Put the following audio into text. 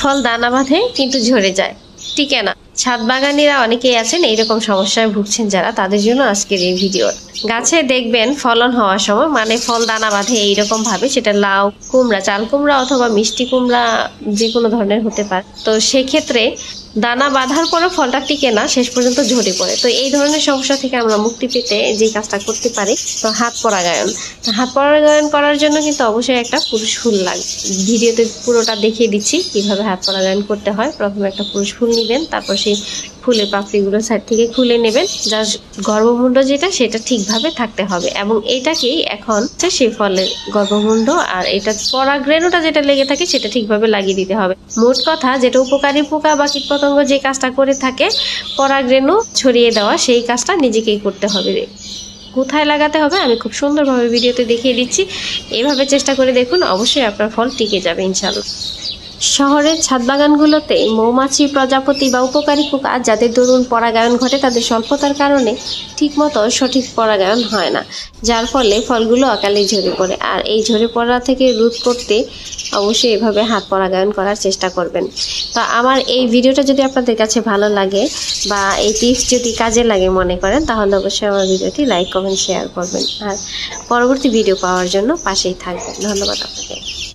ফল দানা বাঁধে কিন্তু ঝরে যায়, টিকে না। ছাদ বাগানিরা অনেকেই আছেন এইরকম সমস্যায় ভুগছেন যারা, তাদের জন্য আজকের এই ভিডিও। গাছে দেখবেন ফলন হওয়ার সময় মানে ফল দানা বাঁধে এইরকম ভাবে, সেটা লাউ, কুমড়া, চাল কুমড়া অথবা মিষ্টি কুমড়া যে কোনো ধরনের হতে পারে। তো সেক্ষেত্রে দানা বাঁধার পরে ফলটা টিকে না, শেষ পর্যন্ত ঝরে পড়ে। তো এই ধরনের সমস্যা থেকে আমরা মুক্তি পেতে যে কাজটা করতে পারি, তো হাত পরাগায়ন। হাত পরাগায়ন করার জন্য কিন্তু অবশ্যই একটা পুরুষ ফুল লাগবে। ভিডিওতে পুরোটা দেখিয়ে দিচ্ছি কিভাবে হাত পরাগায়ন করতে হয়। প্রথমে একটা পুরুষ ফুল নেবেন, তারপর সেই ফুলের পাপড়িগুলো সাইড থেকে খুলে নেবেন। যার গর্ভমুণ্ড যেটা সেটা ঠিকভাবে থাকতে হবে, এবং এটাকেই এখন সেই ফলের গর্ভমুণ্ড আর এটা পরাগরেণুটা যেটা লেগে থাকে সেটা ঠিকভাবে লাগিয়ে দিতে হবে। মোট কথা, যেটা উপকারী পোকা বা কীটপতঙ্গ যে কাজটা করে থাকে পরাগরেণু ছড়িয়ে দেওয়া, সেই কাজটা নিজেকেই করতে হবে। কোথায় লাগাতে হবে আমি খুব সুন্দরভাবে ভিডিওতে দেখিয়ে দিচ্ছি। এইভাবে চেষ্টা করে দেখুন, অবশ্যই আপনার ফল টিকে যাবে ইনশাআল্লাহ। শহরের ছাদ বাগানগুলোতে মৌমাছি, প্রজাপতি বা উপকারী পোকা যাদের দরুন পরাগায়ন ঘটে, তাদের স্বল্পতার কারণে ঠিকমতো সঠিক পরাগায়ন হয় না, যার ফলে ফলগুলো অকালে ঝরে পড়ে। আর এই ঝরে পড়া থেকে রোধ করতে অবশ্যই এভাবে হাত পরাগায়ন করার চেষ্টা করবেন। তো আমার এই ভিডিওটা যদি আপনাদের কাছে ভালো লাগে বা এই টিপস যদি কাজে লাগে মনে করেন, তাহলে অবশ্যই আমার ভিডিওটি লাইক, কমেন্ট, শেয়ার করবেন। আর পরবর্তী ভিডিও পাওয়ার জন্য পাশেই থাকবেন। ধন্যবাদ আপনাকে।